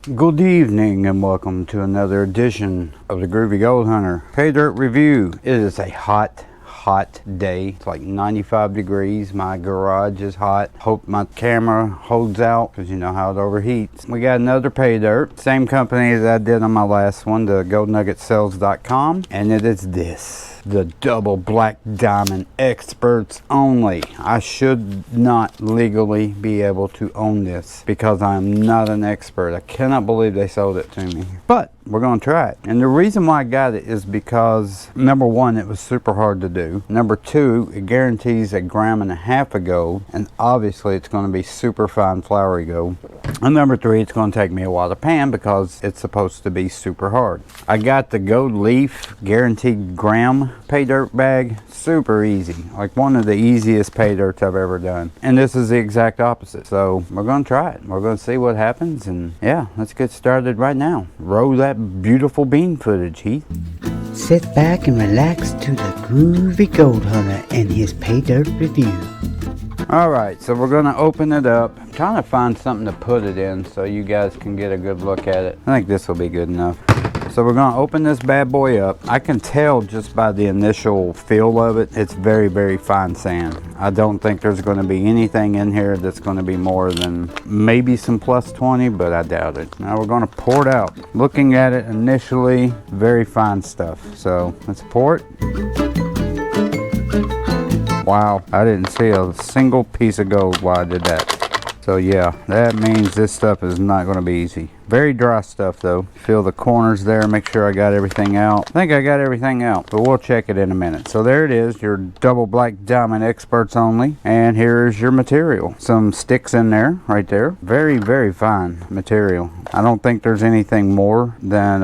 Good evening and welcome to another edition of the Groovy Gold Hunter Pay Dirt Review. It is a hot day. It's like 95 degrees. My garage is hot. Hope my camera holds out because you know how it overheats. We got another pay dirt. Same company as I did on my last one, the goldnuggetsales.com, and it is this. The double black diamond experts only. I should not legally be able to own this because I'm not an expert. I cannot believe they sold it to me. But we're going to try it. And the reason why I got it is because, number one, it was super hard to do. Number two, it guarantees 1.5 grams of gold. And obviously, it's going to be super fine flowery gold. And number three, it's going to take me a while to pan because it's supposed to be super hard. I got the gold leaf guaranteed gram pay dirt bag. Super easy. Like one of the easiest pay dirts I've ever done. And this is the exact opposite. So we're going to try it. We're going to see what happens. And yeah, let's get started right now. Roll that beautiful bean footage, Heath. Sit back and relax to the Groovy Gold Hunter and his pay dirt review. Alright, so we're going to open it up. I'm trying to find something to put it in so you guys can get a good look at it. I think this will be good enough. So we're going to open this bad boy up. I can tell just by the initial feel of it, it's very, very fine sand. I don't think there's going to be anything in here that's going to be more than maybe some plus 20, but I doubt it. Now we're going to pour it out. Looking at it initially, very fine stuff. So let's pour it. Wow, I didn't see a single piece of gold while I did that. So yeah, that means this stuff is not going to be easy. Very dry stuff though. Feel the corners there, make sure I got everything out. I think I got everything out, but we'll check it in a minute. So there it is, your double black diamond experts only. And here's your material. Some sticks in there, right there. Very, very fine material. I don't think there's anything more than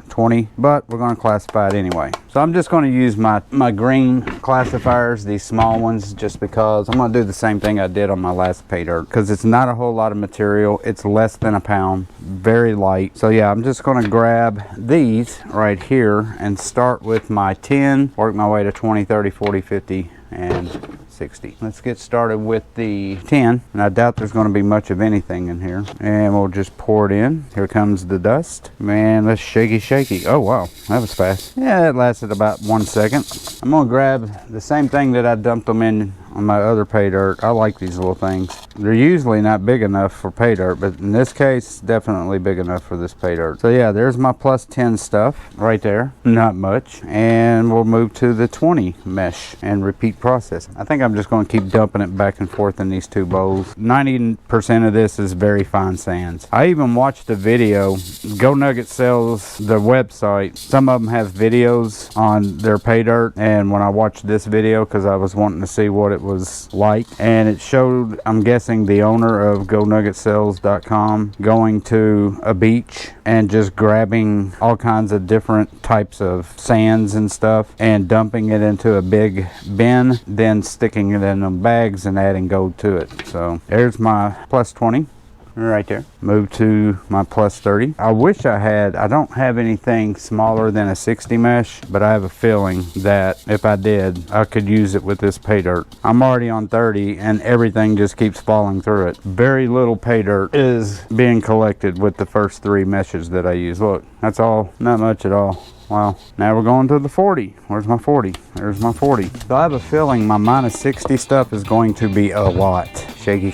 20, but we're going to classify it anyway. So I'm just going to use my green classifiers, these small ones, just because I'm going to do the same thing I did on my last pay dirt, because it's not a whole lot of material. It's less than a pound, very light. So yeah, I'm just going to grab these right here and start with my 10, work my way to 20, 30, 40, 50, and 60. Let's get started with the 10, and I doubt there's going to be much of anything in here, and we'll just pour it in. Here comes the dust. Man, let's shaky. Oh wow, that was fast. Yeah, it lasted about 1 second. I'm going to grab the same thing that I dumped them in on my other pay dirt. I like these little things. They're usually not big enough for pay dirt, but in this case, definitely big enough for this pay dirt. So yeah, there's my plus 10 stuff right there. Not much. And we'll move to the 20 mesh and repeat process. I think I'm just going to keep dumping it back and forth in these two bowls. 90% of this is very fine sands. I even watched a video. Gold Nugget sells their website. Some of them have videos on their pay dirt, and when I watched this video, because I was wanting to see what it was like, and it showed, I'm guessing, the owner of goldnuggetsales.com going to a beach and just grabbing all kinds of different types of sands and stuff and dumping it into a big bin, then sticking it in them bags and adding gold to it. So there's my plus 20 right there. Move to my plus 30. I wish I don't have anything smaller than a 60 mesh, but I have a feeling that if I did, I could use it with this pay dirt. I'm already on 30 and everything just keeps falling through it. Very little pay dirt is being collected with the first 3 meshes that I use. Look, that's all, not much at all. Wow, now we're going to the 40. Where's my 40? There's my 40. So I have a feeling my minus 60 stuff is going to be a lot. Shaky,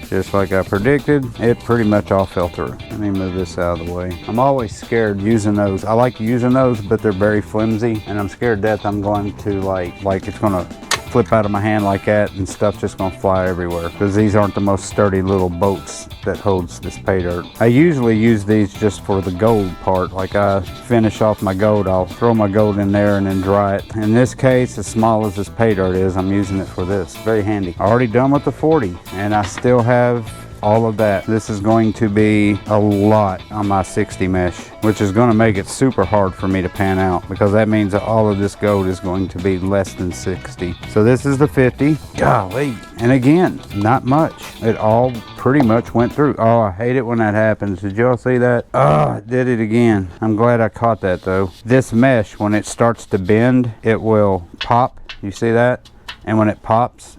just like I predicted. It pretty much all fell through. Let me move this out of the way. I'm always scared using those. I like using those, but they're very flimsy, and I'm scared to death I'm going to like it's gonna flip out of my hand like that and stuff just gonna fly everywhere, because these aren't the most sturdy little boats that holds this pay dirt. I usually use these just for the gold part. Like I finish off my gold, I'll throw my gold in there and then dry it. In this case, as small as this pay dirt is, I'm using it for this. Very handy. Already done with the 40, and I still have all of that. This is going to be a lot on my 60 mesh, which is going to make it super hard for me to pan out, because that means that all of this gold is going to be less than 60. So this is the 50. Golly. And again, not much. It all pretty much went through. Oh, I hate it when that happens. Did y'all see that? Oh, it did it again. I'm glad I caught that though. This mesh, when it starts to bend, it will pop. You see that? and when it pops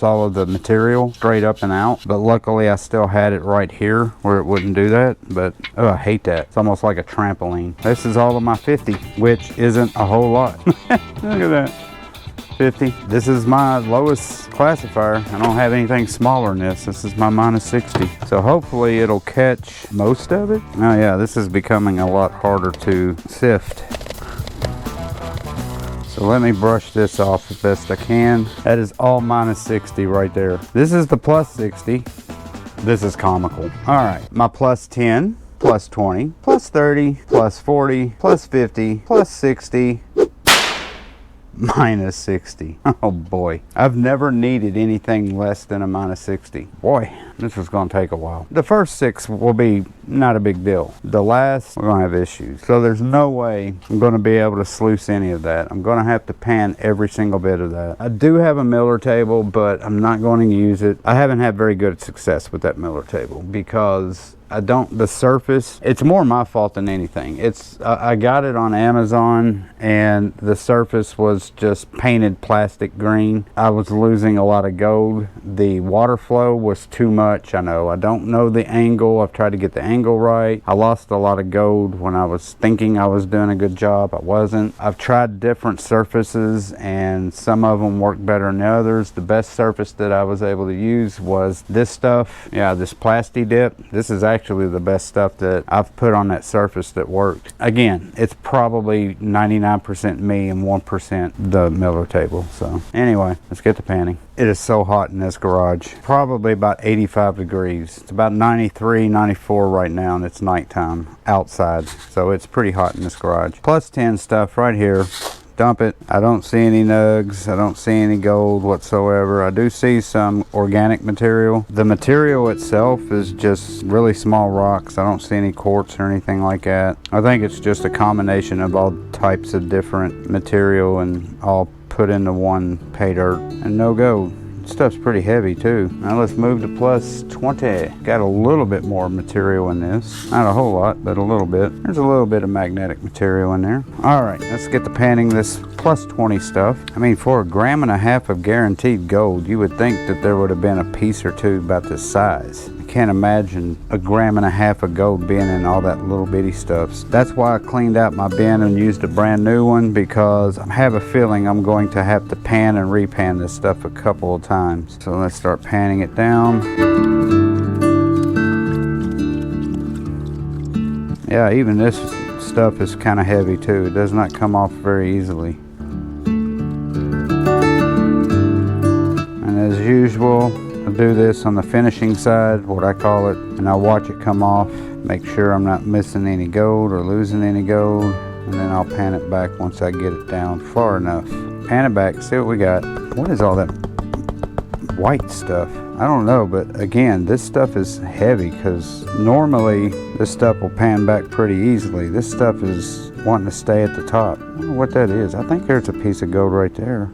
all of the material straight up and out. But luckily I still had it right here where it wouldn't do that. But oh, I hate that. It's almost like a trampoline. This is all of my 50, which isn't a whole lot. Look at that. 50. This is my lowest classifier. I don't have anything smaller than this. This is my minus 60. So hopefully it'll catch most of it. Oh yeah, this is becoming a lot harder to sift. So let me brush this off as best I can. That is all minus 60 right there. This is the plus 60. This is comical. All right, my plus 10, plus 20, plus 30, plus 40, plus 50, plus 60. Minus 60. Oh boy. I've never needed anything less than a minus 60. Boy, this is going to take a while. The first 6 will be not a big deal. The last, we're going to have issues. So there's no way I'm going to be able to sluice any of that. I'm going to have to pan every single bit of that. I do have a miller table, but I'm not going to use it. I haven't had very good success with that miller table because the surface, it's more my fault than anything. I got it on Amazon and the surface was just painted plastic green. I was losing a lot of gold. The water flow was too much. I know, I don't know the angle. I've tried to get the angle right. I lost a lot of gold when I was thinking I was doing a good job. I wasn't. I've tried different surfaces and some of them work better than others. The best surface that I was able to use was this stuff. Yeah, this Plasti Dip. This is actually the best stuff that I've put on that surface that worked. Again, it's probably 99% me and 1% the miller table. So anyway, let's get to panning. It is so hot in this garage. Probably about 85 degrees. It's about 93, 94 right now and it's nighttime outside. So it's pretty hot in this garage. Plus 10 stuff right here. Dump it. I don't see any nugs. I don't see any gold whatsoever. I do see some organic material. The material itself is just really small rocks. I don't see any quartz or anything like that. I think it's just a combination of all types of different material and all put into one pay dirt and no gold. Stuff's pretty heavy too. Now let's move to plus 20. Got a little bit more material in this. Not a whole lot, but a little bit. There's a little bit of magnetic material in there. All right, let's get to panning this plus 20 stuff. I mean, for 1.5 grams of guaranteed gold, you would think that there would have been a piece or two about this size. I can't imagine 1.5 grams of gold being in all that little bitty stuff. That's why I cleaned out my bin and used a brand new one, because I have a feeling I'm going to have to pan and repan this stuff a couple of times. So let's start panning it down. Yeah, even this stuff is kind of heavy too. It does not come off very easily. And as usual, I'll do this on the finishing side, what I call it, and I'll watch it come off, make sure I'm not missing any gold or losing any gold, and then I'll pan it back once I get it down far enough. Pan it back, see what we got. What is all that white stuff? I don't know, but again, this stuff is heavy because normally this stuff will pan back pretty easily. This stuff is wanting to stay at the top. I don't know what that is. I think there's a piece of gold right there.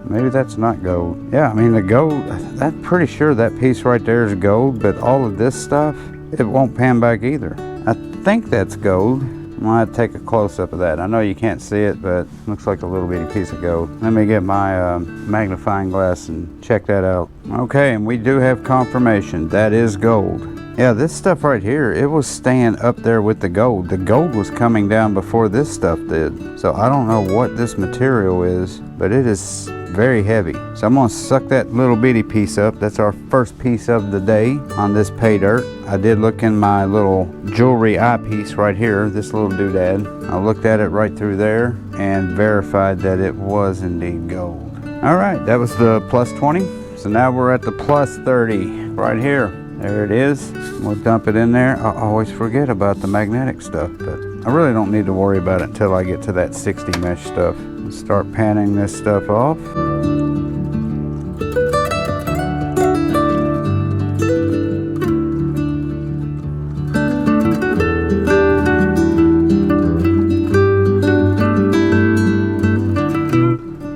Maybe that's not gold. Yeah, I mean the gold, I'm pretty sure that piece right there is gold, but all of this stuff, it won't pan back either. I think that's gold. I'm gonna have to take a close-up of that. I know you can't see it, but it looks like a little bitty piece of gold. Let me get my magnifying glass and check that out. Okay, and we do have confirmation. That is gold. Yeah, this stuff right here, it was staying up there with the gold. The gold was coming down before this stuff did. So I don't know what this material is, but it is very heavy. So I'm gonna suck that little bitty piece up. That's our first piece of the day on this pay dirt. I did look in my little jewelry eyepiece right here, this little doodad. I looked at it right through there and verified that it was indeed gold. All right, that was the plus 20. So now we're at the plus 30 right here. There it is. We'll dump it in there. I always forget about the magnetic stuff, but I really don't need to worry about it until I get to that 60 mesh stuff. Let's start panning this stuff off.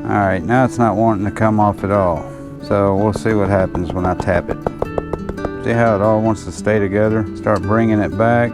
All right, now it's not wanting to come off at all. So we'll see what happens when I tap it. See how it all wants to stay together? Start bringing it back.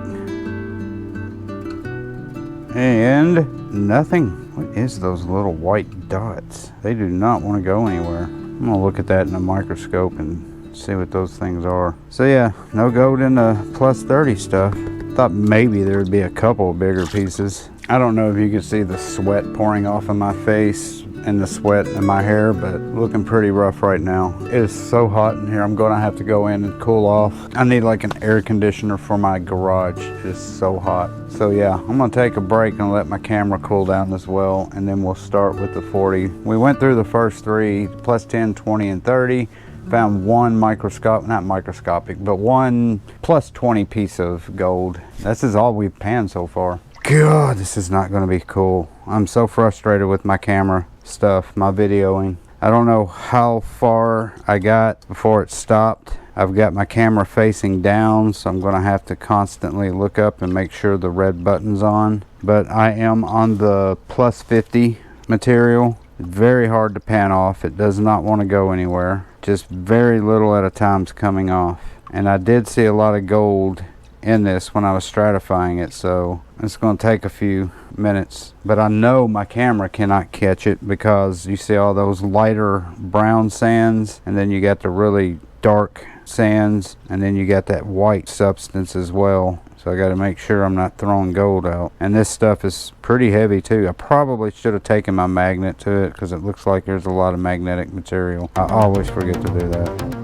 And nothing. What is those little white dots? They do not want to go anywhere. I'm gonna look at that in a microscope and see what those things are. So yeah, no gold in the plus 30 stuff. Thought maybe there would be a couple bigger pieces. I don't know if you can see the sweat pouring off of my face and the sweat in my hair, but looking pretty rough right now. It is so hot in here. I'm gonna have to go in and cool off. I need like an air conditioner for my garage. It is so hot. So yeah, I'm gonna take a break and let my camera cool down as well, and then we'll start with the 40. We went through the first three, plus 10, 20, and 30. Found one not microscopic, but one plus 20 piece of gold. This is all we've panned so far. God, this is not gonna be cool. I'm so frustrated with my camera stuff, my videoing. I don't know how far I got before it stopped. I've got my camera facing down, so I'm gonna have to constantly look up and make sure the red button's on. But I am on the plus 50 material. It's very hard to pan off. It does not want to go anywhere. Just very little at a time's coming off. And I did see a lot of gold in this when I was stratifying it, so it's going to take a few minutes. But I know my camera cannot catch it because you see all those lighter brown sands, and then you got the really dark sands, and then you got that white substance as well. So I got to make sure I'm not throwing gold out. And this stuff is pretty heavy too. I probably should have taken my magnet to it because it looks like there's a lot of magnetic material. I always forget to do that.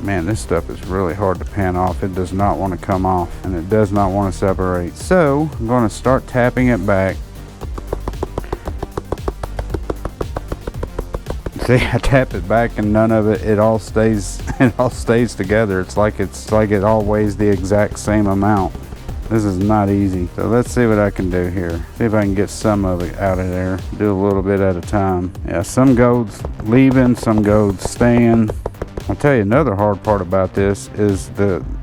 Man, this stuff is really hard to pan off. It does not want to come off, and it does not want to separate. So I'm going to start tapping it back. See, I tap it back and none of it all stays together. It's like it all weighs the exact same amount. This is not easy. So let's see what I can do here. See if I can get some of it out of there. Do a little bit at a time. Yeah, some gold's leaving, some gold's staying. I'll tell you another hard part about this is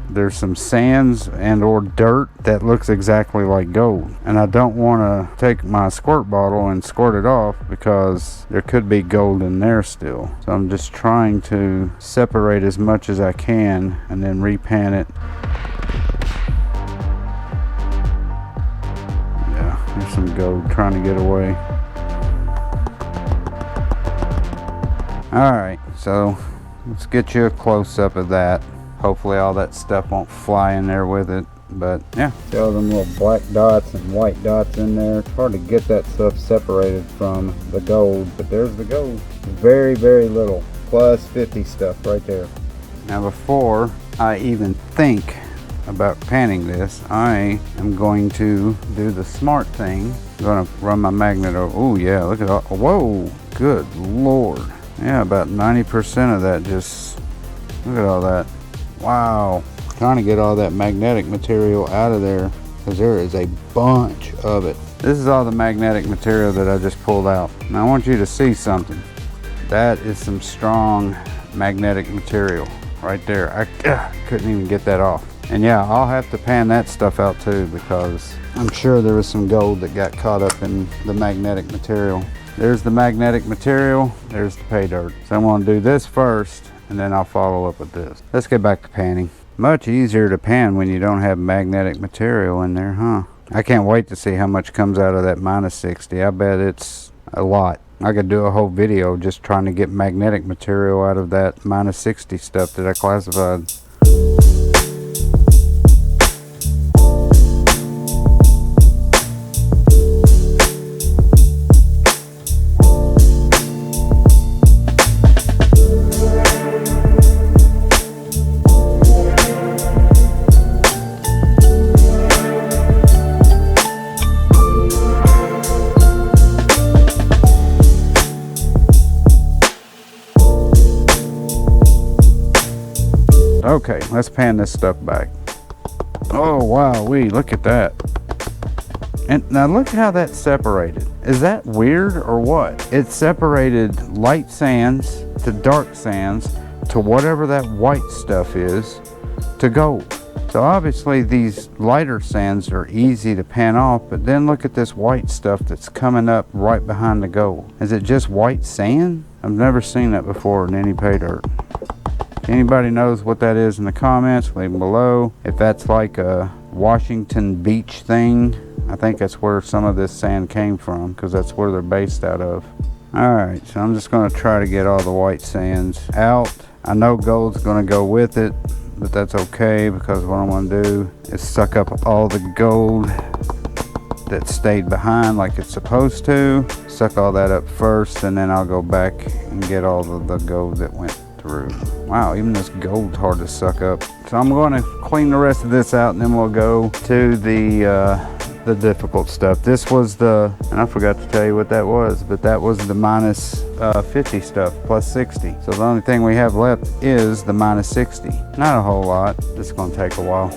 there's some sands and or dirt that looks exactly like gold, and I don't want to take my squirt bottle and squirt it off because there could be gold in there still. So I'm just trying to separate as much as I can and then repan it. Yeah, there's some gold trying to get away. Alright, so let's get you a close-up of that. Hopefully all that stuff won't fly in there with it. But yeah, see all them little black dots and white dots in there. It's hard to get that stuff separated from the gold, but there's the gold. Very, very little. Plus 50 stuff right there. Now before I even think about panning this, I am going to do the smart thing. I'm going to run my magnet over. Oh yeah, look at all. Whoa, good Lord. Yeah, about 90% of that just, look at all that. Wow. Trying to get all that magnetic material out of there because there is a bunch of it. This is all the magnetic material that I just pulled out. Now I want you to see something. That is some strong magnetic material right there. I couldn't even get that off. And yeah, I'll have to pan that stuff out too because I'm sure there was some gold that got caught up in the magnetic material. There's the magnetic material, there's the pay dirt. So I'm going to do this first and then I'll follow up with this. Let's get back to panning. Much easier to pan when you don't have magnetic material in there, huh? I can't wait to see how much comes out of that minus 60. I bet it's a lot. I could do a whole video just trying to get magnetic material out of that minus 60 stuff that I classified. Okay, let's pan this stuff back. Oh wow, look at that. And now look how that's separated. Is that weird or what? It separated light sands to dark sands to whatever that white stuff is to gold. So obviously these lighter sands are easy to pan off, but then look at this white stuff that's coming up right behind the gold. Is it just white sand? I've never seen that before in any pay dirt. If anybody knows what that is in the comments, leave them below. If that's like a Washington Beach thing, I think that's where some of this sand came from, because that's where they're based out of. Alright, so I'm just going to try to get all the white sands out. I know gold's going to go with it, but that's okay, because what I'm going to do is suck up all the gold that stayed behind like it's supposed to. Suck all that up first, and then I'll go back and get all of the gold that went through. Wow, even this gold's hard to suck up. So I'm going to clean the rest of this out, and then we'll go to the difficult stuff. This was the, and I forgot to tell you what that was, but that was the minus 50 stuff, plus 60. So the only thing we have left is the minus 60. Not a whole lot. This is going to take a while.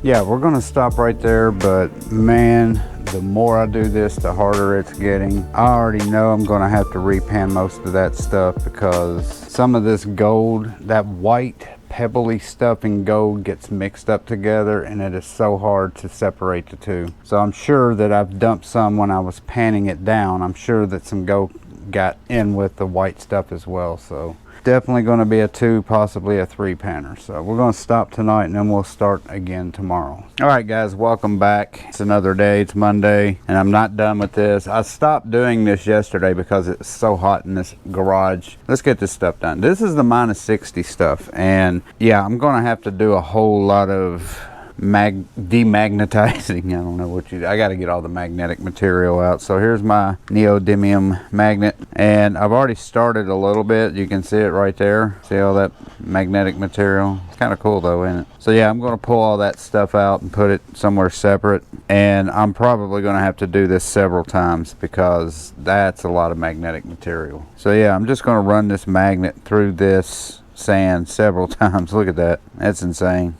Yeah, we're going to stop right there, but man, the more I do this, the harder it's getting. I already know I'm going to have to repan most of that stuff, because some of this gold, that white pebbly stuff in gold, gets mixed up together, and it is so hard to separate the two. So I'm sure that I've dumped some when I was panning it down. I'm sure that some gold got in with the white stuff as well. So definitely going to be a 2, possibly a 3 panner. So we're going to stop tonight, and then we'll start again tomorrow. All right guys, welcome back. It's another day. It's Monday, and I'm not done with this. I stopped doing this yesterday because it's so hot in this garage. Let's get this stuff done. This is the minus 60 stuff, and yeah, I'm going to have to do a whole lot of demagnetizing. I don't know what I got to get all the magnetic material out. So here's my neodymium magnet, and I've already started a little bit. You can see it right there. See all that magnetic material? It's kind of cool though, isn't it? So yeah, I'm going to pull all that stuff out and put it somewhere separate, and I'm probably going to have to do this several times because that's a lot of magnetic material. So yeah, I'm just going to run this magnet through this sand several times. Look at that. That's insane.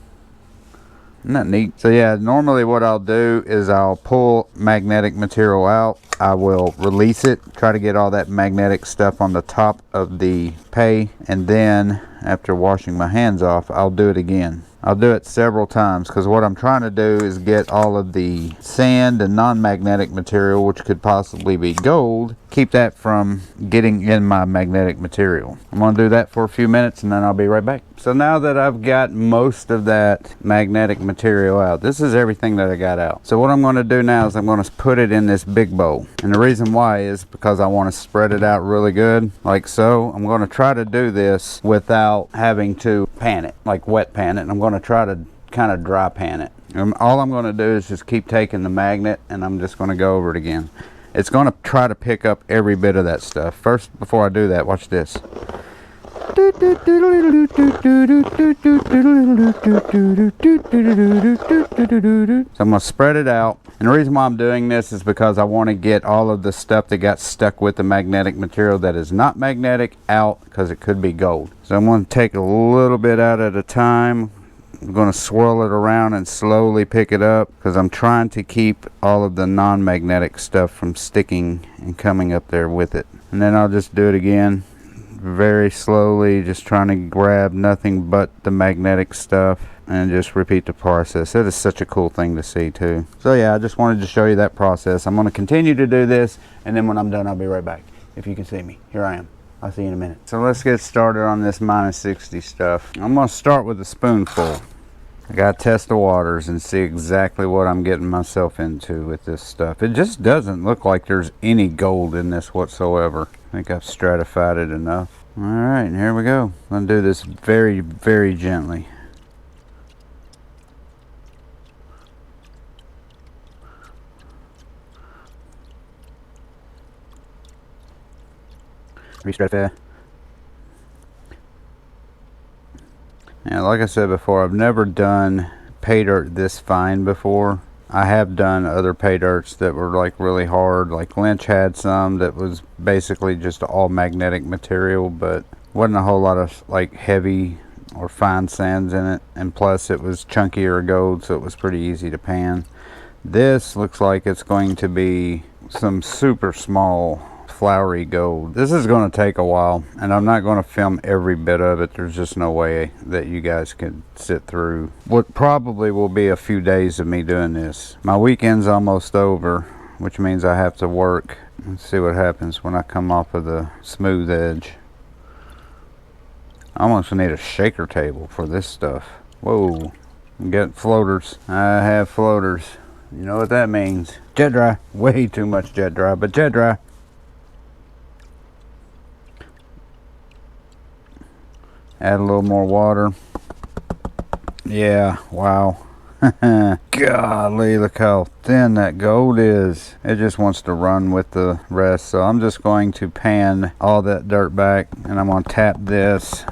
Isn't that neat? So yeah, normally what I'll do is I'll pull magnetic material out. I will release it, try to get all that magnetic stuff on the top of the pay, and then after washing my hands off, I'll do it again. I'll do it several times, because what I'm trying to do is get all of the sand and non-magnetic material, which could possibly be gold, keep that from getting in my magnetic material. I'm going to do that for a few minutes, and then I'll be right back. So now that I've got most of that magnetic material out, this is everything that I got out. So what I'm going to do now is I'm going to put it in this big bowl. And the reason why is because I want to spread it out really good, like so. I'm going to try to do this without having to pan it, like wet pan it. And I'm going to try to kind of dry pan it. And all I'm going to do is just keep taking the magnet, and I'm just going to go over it again. It's going to try to pick up every bit of that stuff. First, before I do that, watch this. So I'm going to spread it out. And the reason why I'm doing this is because I want to get all of the stuff that got stuck with the magnetic material that is not magnetic out, because it could be gold. So I'm going to take a little bit out at a time. I'm going to swirl it around and slowly pick it up, because I'm trying to keep all of the non-magnetic stuff from sticking and coming up there with it. And then I'll just do it again very slowly, just trying to grab nothing but the magnetic stuff, and just repeat the process. It is such a cool thing to see too. So yeah, I just wanted to show you that process. I'm going to continue to do this, and then when I'm done, I'll be right back. If you can see me, here I am. I'll see you in a minute. So let's get started on this minus 60 stuff. I'm going to start with a spoonful. I got to test the waters and see exactly what I'm getting myself into with this stuff. It just doesn't look like there's any gold in this whatsoever. I think I've stratified it enough. All right, and here we go. I'm going to do this very, very gently. Restratify. And like I said before, I've never done pay dirt this fine before. I have done other pay dirts that were like really hard. Like Lynch had some that was basically just all magnetic material, but wasn't a whole lot of like heavy or fine sands in it. And plus it was chunkier gold, so it was pretty easy to pan. This looks like it's going to be some super small flowery gold. This is going to take a while, and I'm not going to film every bit of it. There's just no way that you guys can sit through what probably will be a few days of me doing this. My weekend's almost over, which means I have to work. Let's see what happens when I come off of the smooth edge. I almost need a shaker table for this stuff. Whoa, I'm getting floaters. I have floaters. You know what that means. Jet dry. Way too much jet dry, but jet dry. Add a little more water. Yeah, wow. Golly, look how thin that gold is. It just wants to run with the rest. So I'm just going to pan all that dirt back, and I'm going to tap this,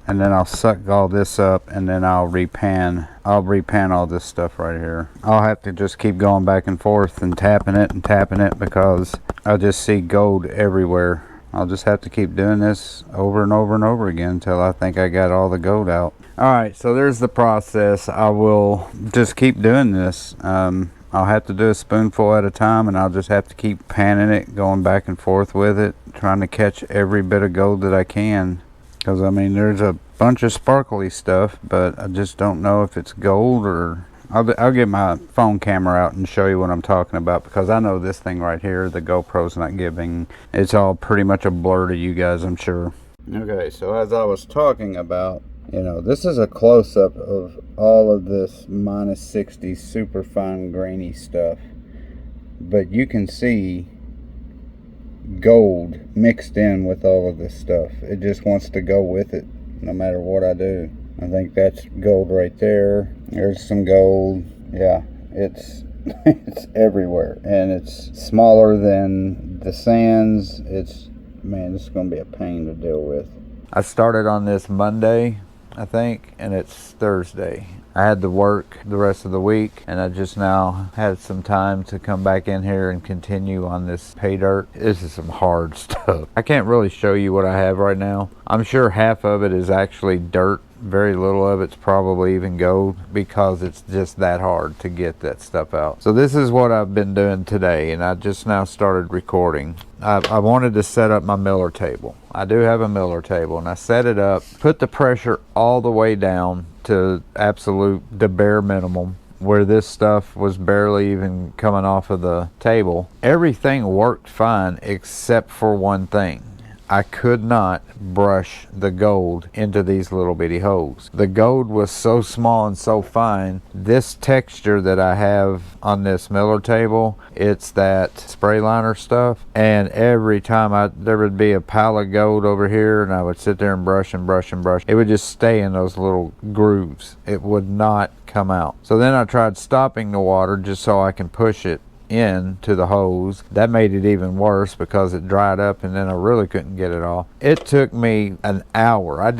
and then I'll suck all this up, and then I'll repan all this stuff right here. I'll have to just keep going back and forth and tapping it because I just see gold everywhere. I'll just have to keep doing this over and over and over again until I think I got all the gold out. Alright, so there's the process. I will just keep doing this. I'll have to do a spoonful at a time, and I'll just have to keep panning it, going back and forth with it, trying to catch every bit of gold that I can. Because, I mean, there's a bunch of sparkly stuff, but I just don't know if it's gold or... I'll get my phone camera out and show you what I'm talking about, because I know this thing right here, the GoPro's not giving. It's all pretty much a blur to you guys, I'm sure. Okay, so as I was talking about, you know, this is a close-up of all of this -60 super fine grainy stuff. But you can see gold mixed in with all of this stuff. It just wants to go with it no matter what I do. I think that's gold right there. There's some gold. Yeah, it's it's everywhere, and it's smaller than the sands. Man, this is going to be a pain to deal with. I started on this Monday, I think, and it's Thursday. I had to work the rest of the week, and I just now had some time to come back in here and continue on this pay dirt. This is some hard stuff. I can't really show you what I have right now. I'm sure half of it is actually dirt. Very little of it's probably even gold, because it's just that hard to get that stuff out. So this is what I've been doing today, and I just now started recording. I wanted to set up my miller table. I do have a miller table, and I set it up, put the pressure all the way down to the bare minimum, where this stuff was barely even coming off of the table. Everything worked fine except for one thing. I could not brush the gold into these little bitty holes. The gold was so small and so fine. This texture that I have on this miller table, it's that spray liner stuff, and every time there would be a pile of gold over here, and I would sit there and brush and brush and brush, it would just stay in those little grooves. It would not come out. So then I tried stopping the water just so I can push it into the hose. That made it even worse because it dried up, and then I really couldn't get it off. It took me an hour.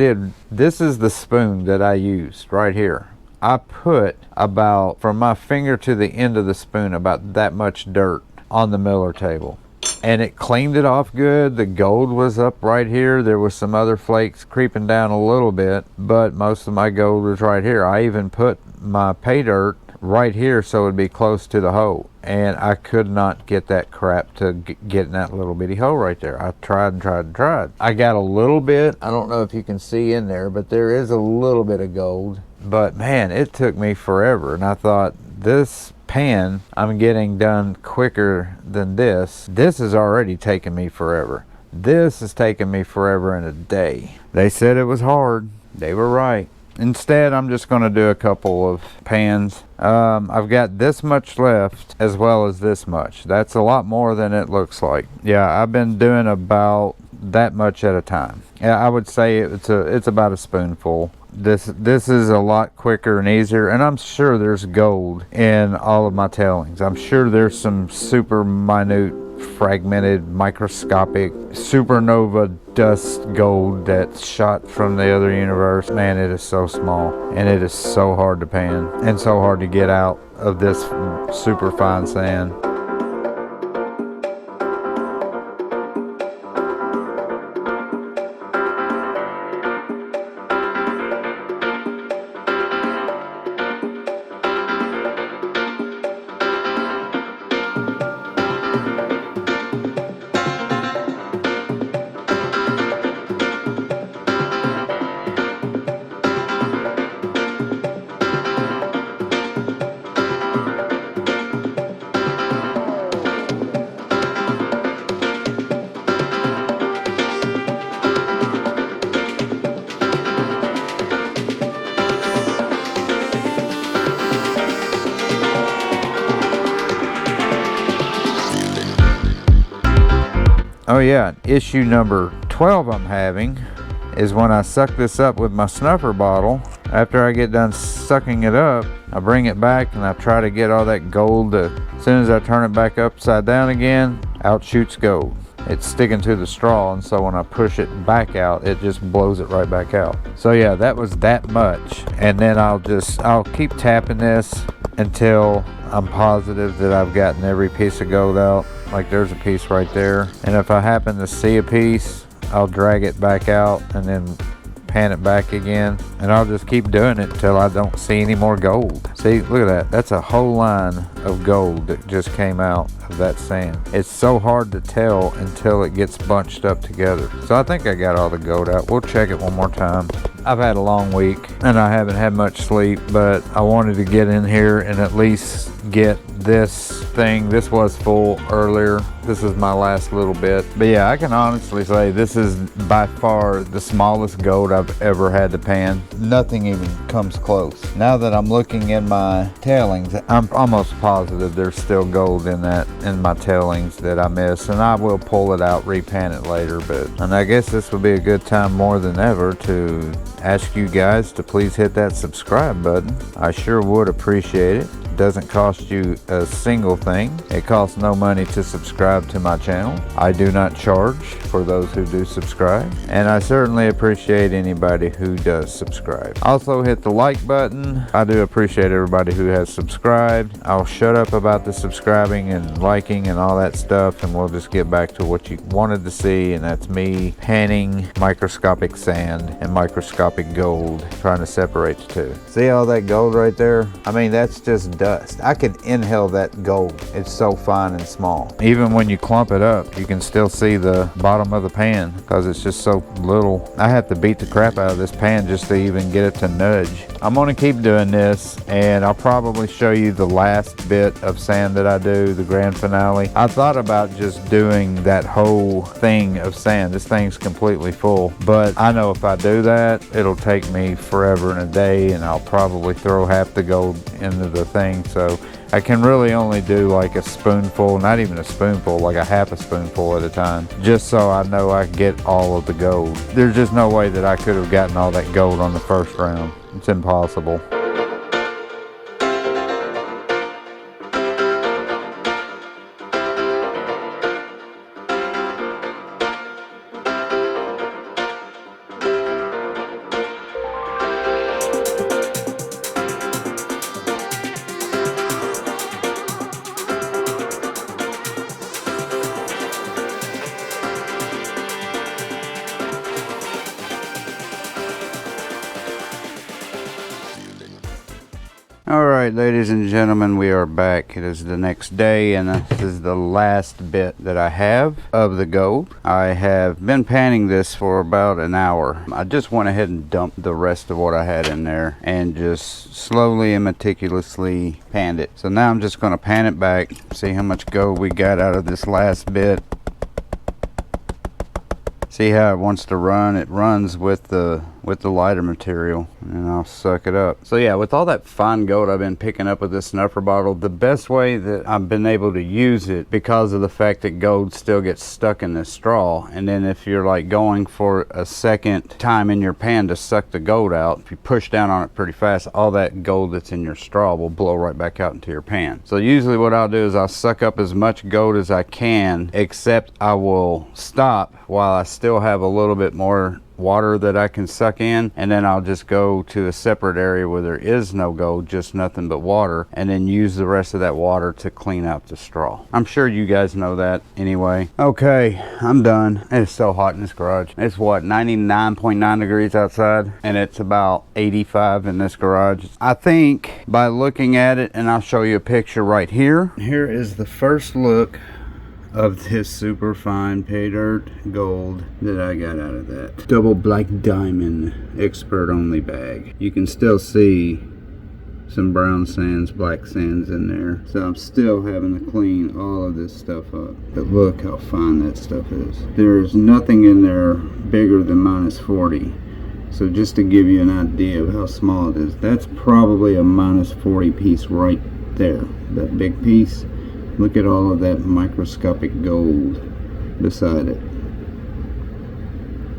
This is the spoon that I used right here. I put about, from my finger to the end of the spoon, about that much dirt on the miller table, and it cleaned it off good. The gold was up right here. There was some other flakes creeping down a little bit, but most of my gold was right here. I even put my pay dirt right here so it'd be close to the hole, and I could not get that crap to get in that little bitty hole right there. I tried and tried and tried. I got a little bit. I don't know if you can see in there, but there is a little bit of gold. But man, it took me forever, and I thought, this pan I'm getting done quicker than this. This has already taken me forever. This has taken me forever and a day. They said it was hard. They were right. Instead, I'm just going to do a couple of pans. I've got this much left, as well as this much. That's a lot more than it looks like. Yeah, I've been doing about that much at a time. Yeah, I would say it's about a spoonful. This is a lot quicker and easier, and I'm sure there's gold in all of my tailings. I'm sure there's some super minute, fragmented, microscopic supernova dust gold that's shot from the other universe. Man, it is so small, and it is so hard to pan and so hard to get out of this super fine sand. Oh yeah, issue number 12 I'm having is when I suck this up with my snuffer bottle. After I get done sucking it up, I bring it back and I try to get all that gold. As soon as I turn it back upside down again, out shoots gold. It's sticking to the straw, and so when I push it back out, it just blows it right back out. So yeah, that was that much. And then I'll keep tapping this until I'm positive that I've gotten every piece of gold out. Like there's a piece right there. And if I happen to see a piece, I'll drag it back out and then pan it back again, and I'll just keep doing it until I don't see any more gold. See, look at that. That's a whole line of gold that just came out of that sand. It's so hard to tell until it gets bunched up together. So I think I got all the gold out. We'll check it one more time. I've had a long week and I haven't had much sleep, but I wanted to get in here and at least get this thing. This was full earlier. This is my last little bit. But yeah, I can honestly say this is by far the smallest gold I've ever had to pan. Nothing even comes close. Now that I'm looking in my tailings, I'm almost positive there's still gold in my tailings that I missed, and I will pull it out, repan it later. And I guess this would be a good time more than ever to ask you guys to please hit that subscribe button. I sure would appreciate it. Doesn't cost you a single thing. It costs no money to subscribe to my channel. I do not charge for those who do subscribe, and I certainly appreciate anybody who does subscribe. Also hit the like button. I do appreciate everybody who has subscribed. I'll shut up about the subscribing and liking and all that stuff, and we'll just get back to what you wanted to see, and that's me panning microscopic sand and microscopic gold, trying to separate the two. See all that gold right there? I mean, that's just dust. I can inhale that gold. It's so fine and small. Even when you clump it up, you can still see the bottom of the pan because it's just so little. I have to beat the crap out of this pan just to even get it to nudge. I'm gonna keep doing this, and I'll probably show you the last bit of sand that I do, the grand finale. I thought about just doing that whole thing of sand. This thing's completely full, but I know if I do that, it'll take me forever and a day, and I'll probably throw half the gold into the thing. So I can really only do like a spoonful, not even a spoonful, like a half a spoonful at a time, just so I know I get all of the gold. There's just no way that I could have gotten all that gold on the first round. It's impossible. Alright, ladies and gentlemen, we are back. It is the next day, and this is the last bit that I have of the gold. I have been panning this for about an hour. I just went ahead and dumped the rest of what I had in there and just slowly and meticulously panned it. So now I'm just going to pan it back, see how much gold we got out of this last bit. See how it wants to run? It runs with the lighter material, and I'll suck it up. So yeah, with all that fine gold I've been picking up with this snuffer bottle, the best way that I've been able to use it, because of the fact that gold still gets stuck in the straw, and then if you're like going for a second time in your pan to suck the gold out, if you push down on it pretty fast, all that gold that's in your straw will blow right back out into your pan. So usually what I'll do is I'll suck up as much gold as I can, except I will stop while I still have a little bit more water that I can suck in, and then I'll just go to a separate area where there is no gold, just nothing but water, and then use the rest of that water to clean out the straw. I'm sure you guys know that anyway. Okay, I'm done. It's so hot in this garage. It's what, 99.9 degrees outside, and it's about 85 in this garage. I think by looking at it, and I'll show you a picture right here. Here is the first look of this super fine pay dirt gold that I got out of that double black diamond expert only bag. You can still see some brown sands, black sands in there, so I'm still having to clean all of this stuff up. But look how fine that stuff is. There's nothing in there bigger than -40. So just to give you an idea of how small it is, that's probably a -40 piece right there. That big piece. Look at all of that microscopic gold beside it.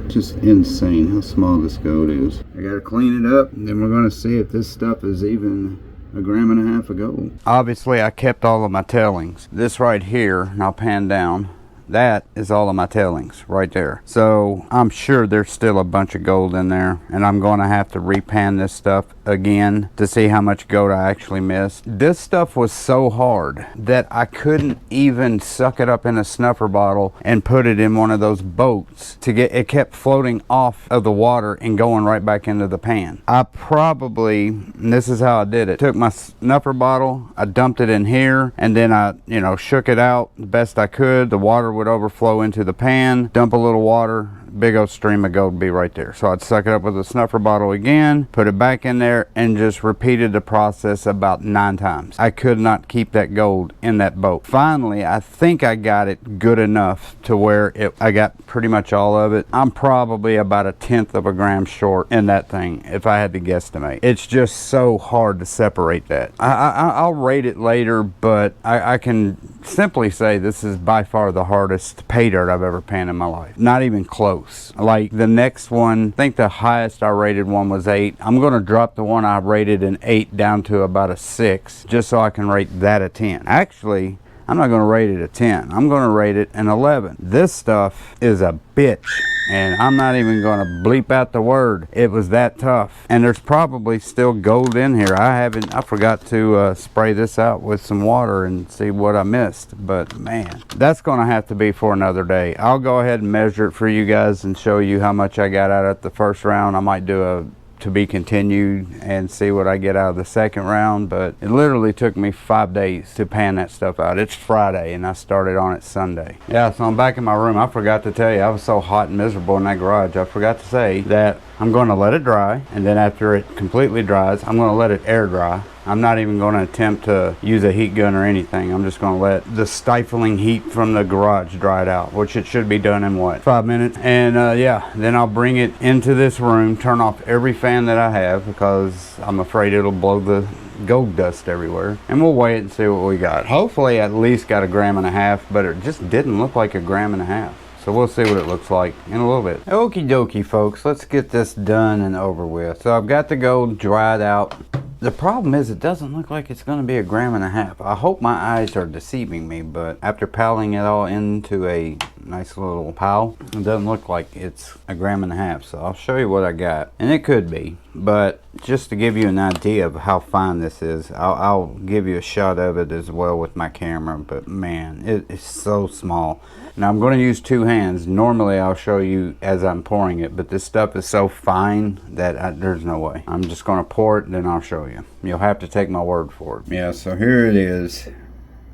Just insane how small this gold is. I gotta clean it up, and then we're gonna see if this stuff is even a gram and a half of gold. Obviously, I kept all of my tailings. This right here, and I'll pan down, that is all of my tailings right there. So I'm sure there's still a bunch of gold in there, and I'm going to have to repan this stuff again to see how much gold I actually missed. This stuff was so hard that I couldn't even suck it up in a snuffer bottle and put it in one of those boats to get it. Kept floating off of the water and going right back into the pan. I probably, and this is how I did it, took my snuffer bottle, I dumped it in here, and then I shook it out the best I could. The water would overflow into the pan, dump a little water, big old stream of gold would be right there. So I'd suck it up with a snuffer bottle again, put it back in there, and just repeated the process about 9 times. I could not keep that gold in that boat. Finally, I think I got it good enough to where I got pretty much all of it. I'm probably about 1/10 of a gram short in that thing, if I had to guesstimate. It's just so hard to separate that. I'll rate it later, but I can simply say this is by far the hardest pay dirt I've ever panned in my life. Not even close. Like the next one, I think the highest I rated one was 8. I'm going to drop the one I rated an 8 down to about a 6, just so I can rate that a 10. Actually, I'm not going to rate it a 10. I'm going to rate it an 11. This stuff is a bitch, and I'm not even going to bleep out the word. It was that tough, and there's probably still gold in here. I forgot to spray this out with some water and see what I missed, but man, that's going to have to be for another day. I'll go ahead and measure it for you guys and show you how much I got out at the first round. I might do a to be continued and see what I get out of the second round, but it literally took me 5 days to pan that stuff out. It's Friday and I started on it Sunday. Yeah, so I'm back in my room. I forgot to tell you, I was so hot and miserable in that garage. I forgot to say that I'm going to let it dry, and then after it completely dries, I'm going to let it air dry. I'm not even going to attempt to use a heat gun or anything. I'm just going to let the stifling heat from the garage dry it out, which it should be done in what, 5 minutes? And yeah, then I'll bring it into this room, turn off every fan that I have because I'm afraid it'll blow the gold dust everywhere, and we'll weigh it and see what we got. Hopefully at least got 1.5 grams, but it just didn't look like 1.5 grams. So we'll see what it looks like in a little bit. Okie dokie, folks, let's get this done and over with. So I've got the gold dried out. The problem is it doesn't look like it's going to be 1.5 grams. I hope my eyes are deceiving me, but after piling it all into a nice little pile, it doesn't look like it's 1.5 grams. So I'll show you what I got, and it could be, but just to give you an idea of how fine this is, I'll give you a shot of it as well with my camera. But man, it is so small. Now I'm going to use 2 hands. Normally I'll show you as I'm pouring it, but this stuff is so fine that there's no way. I'm just going to pour it and then I'll show you. You'll have to take my word for it. Yeah, so here it is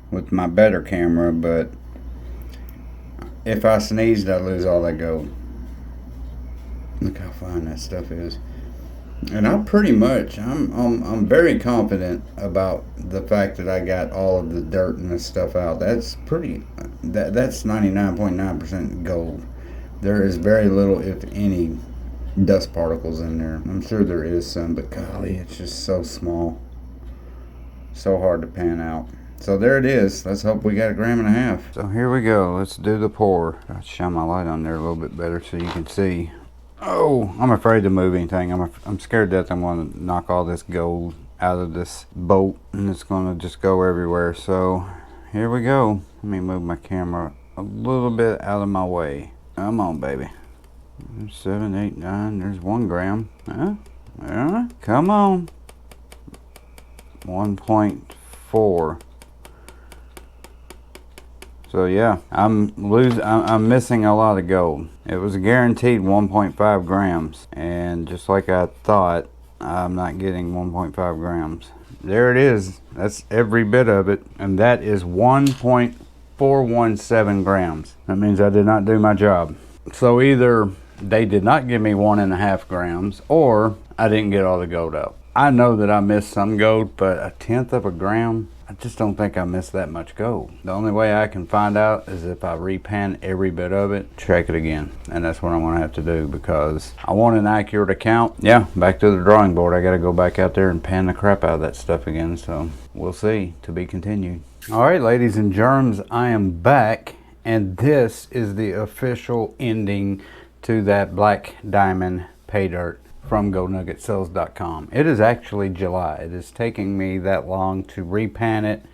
with my better camera, but if I sneezed, I'd lose all that gold. Look how fine that stuff is. And I'm pretty much, I'm very confident about the fact that I got all of the dirt and this stuff out. That's pretty, that's 99.9% gold. There is very little, if any, dust particles in there. I'm sure there is some, but golly, it's just so small. So hard to pan out. So there it is. Let's hope we got 1.5 grams. So here we go. Let's do the pour. I'll shine my light on there a little bit better so you can see. Oh, I'm afraid to move anything. I'm scared that I'm going to knock all this gold out of this boat and it's going to just go everywhere. So here we go. Let me move my camera a little bit out of my way. Come on, baby. 7, 8, 9. There's 1 gram. Huh? Yeah. Come on. 1.4. So yeah, I'm missing a lot of gold. It was guaranteed 1.5 grams, and just like I thought, I'm not getting 1.5 grams. There it is. That's every bit of it, and that is 1.417 grams. That means I did not do my job. So either they did not give me 1.5 grams, or I didn't get all the gold out. I know that I missed some gold, but 1/10 of a gram, I just don't think I missed that much gold. The only way I can find out is if I repan every bit of it, check it again. And that's what I'm gonna have to do because I want an accurate account. Yeah, back to the drawing board. I gotta go back out there and pan the crap out of that stuff again. So we'll see, to be continued. All right, ladies and germs, I am back. And this is the official ending to that black diamond pay dirt from goldnuggetsales.com. It is actually July. It is taking me that long to repan it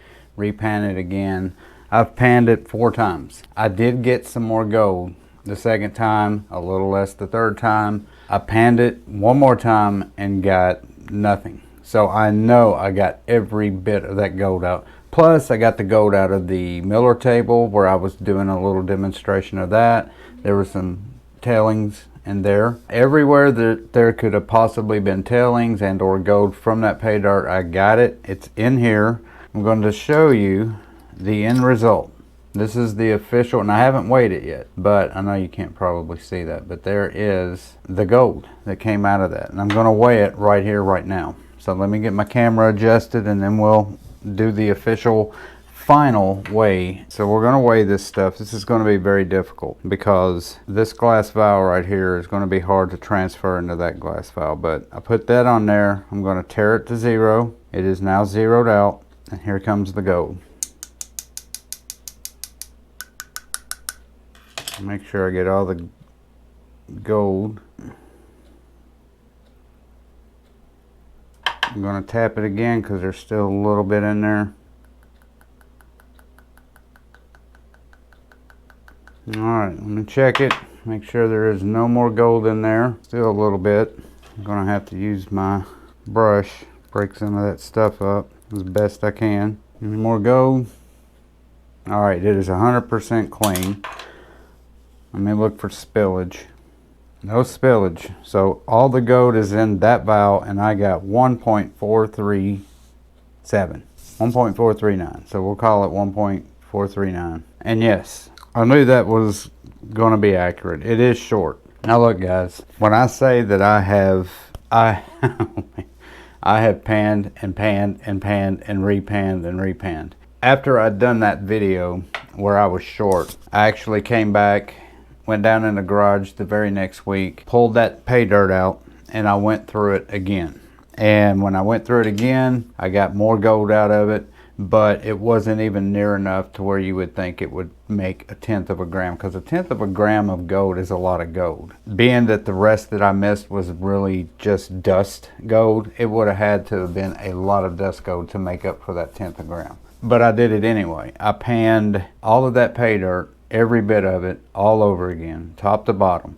again. I've panned it 4 times. I did get some more gold the second time, a little less the third time. I panned it one more time and got nothing. So I know I got every bit of that gold out. Plus, I got the gold out of the Miller table where I was doing a little demonstration of that. There were some tailings in there. Everywhere that there could have possibly been tailings and or gold from that pay dirt, I got it. It's in here. I'm going to show you the end result. This is the official, and I haven't weighed it yet, but I know you can't probably see that, but there is the gold that came out of that. And I'm going to weigh it right here, right now. So let me get my camera adjusted and then we'll do the official final weigh. So we're going to weigh this stuff. This is going to be very difficult because this glass vial right here is going to be hard to transfer into that glass vial. But I put that on there. I'm going to tare it to 0. It is now zeroed out, and here comes the gold. Make sure I get all the gold. I'm going to tap it again because there's still a little bit in there. Alright, let me check it. Make sure there is no more gold in there. Still a little bit. I'm going to have to use my brush, break some of that stuff up as best I can. Any more gold? Alright, it is 100% clean. Let me look for spillage. No spillage. So all the gold is in that vial, and I got 1.437. 1.439. So we'll call it 1.439. And yes, I knew that was going to be accurate. It is short. Now look, guys, when I say that I have panned and panned and panned and repanned and repanned. After I'd done that video where I was short, I actually came back, went down in the garage the very next week, pulled that pay dirt out, and I went through it again. And when I went through it again, I got more gold out of it, but it wasn't even near enough to where you would think it would make 1/10 of a gram, because 1/10 of a gram of gold is a lot of gold. Being that the rest that I missed was really just dust gold, it would have had to have been a lot of dust gold to make up for that 1/10 of a gram. But I did it anyway. I panned all of that pay dirt, every bit of it, all over again, top to bottom.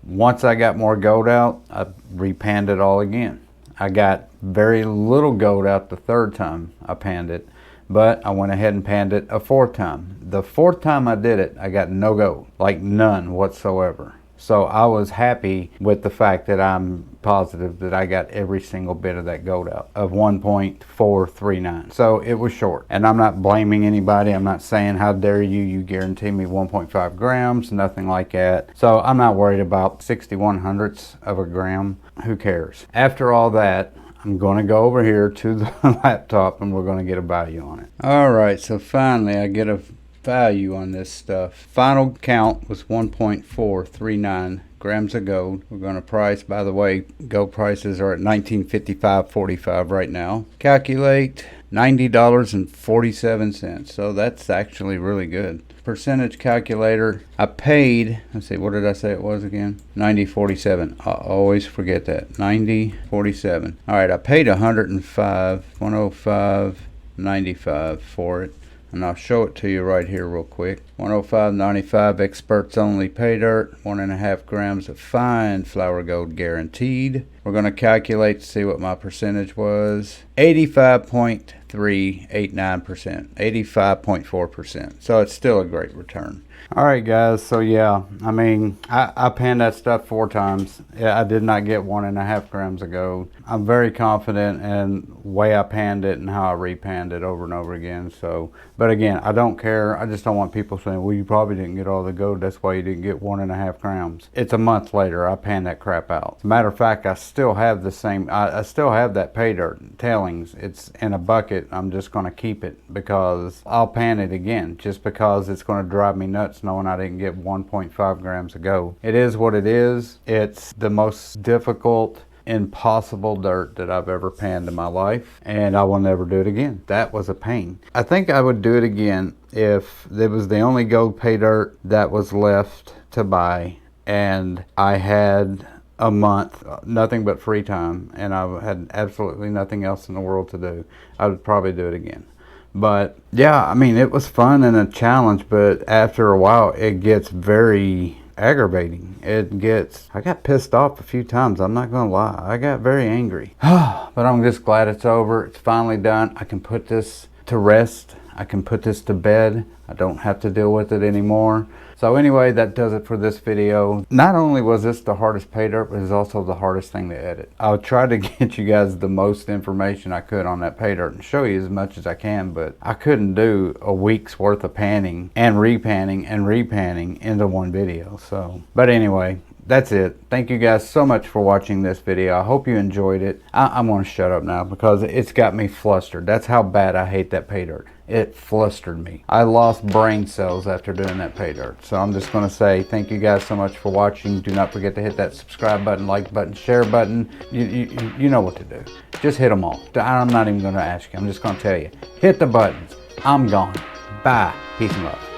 Once I got more gold out, I repanned it all again. I got very little gold out the 3rd time I panned it, but I went ahead and panned it a 4th time. The 4th time I did it, I got no gold, like none whatsoever. So I was happy with the fact that I'm positive that I got every single bit of that gold out of 1.439. So it was short. And I'm not blaming anybody. I'm not saying, how dare you, you guarantee me 1.5 grams, nothing like that. So I'm not worried about 61 hundredths of a gram. Who cares? After all that, I'm going to go over here to the laptop and we're going to get a value on it. All right, so finally I get a value on this stuff. Final count was 1.439 grams of gold. We're going to price, by the way, gold prices are at $19.55.45 right now. Calculate $90.47. So that's actually really good. Percentage calculator, I paid, let's see, what did I say it was again? 90.47. I always forget that. 90.47. All right, I paid 105.95 for it. And I'll show it to you right here real quick. 105.95 experts only pay dirt, 1.5 grams of fine flour gold guaranteed. We're going to calculate to see what my percentage was. 85.389%, 85.4%. So it's still a great return. All right, guys, so yeah, I mean, I panned that stuff 4 times. Yeah, I did not get 1.5 grams of gold. I'm very confident in the way I panned it and how I repanned it over and over again. So, but again, I don't care. I just don't want people saying, well, you probably didn't get all the gold, that's why you didn't get 1.5 grams. It's a month later, I panned that crap out. As a matter of fact, I still have the same, I still have that pay dirt tailings. It's in a bucket. I'm just going to keep it because I'll pan it again, just because it's going to drive me nuts knowing I didn't get 1.5 grams of gold. It is what it is. It's the most difficult impossible dirt that I've ever panned in my life, and I will never do it again. That was a pain. I think I would do it again if it was the only gold pay dirt that was left to buy, and I had a month, nothing but free time, and I had absolutely nothing else in the world to do. I would probably do it again. But yeah, I mean, it was fun and a challenge, but after a while it gets very aggravating. I got pissed off a few times, I'm not gonna lie. I got very angry. But I'm just glad it's over. It's finally done. I can put this to rest. I can put this to bed. I don't have to deal with it anymore. So anyway, that does it for this video. Not only was this the hardest pay dirt, but it's also the hardest thing to edit. I'll try to get you guys the most information I could on that pay dirt and show you as much as I can, but I couldn't do a week's worth of panning and repanning into one video. So, but anyway, that's it. Thank you guys so much for watching this video. I hope you enjoyed it. I'm going to shut up now because it's got me flustered. That's how bad I hate that pay dirt. It flustered me. I lost brain cells after doing that pay dirt. So I'm just going to say thank you guys so much for watching. Do not forget to hit that subscribe button, like button, share button. You know what to do. Just hit them all. I'm not even going to ask you. I'm just going to tell you. Hit the buttons. I'm gone. Bye. Peace and love.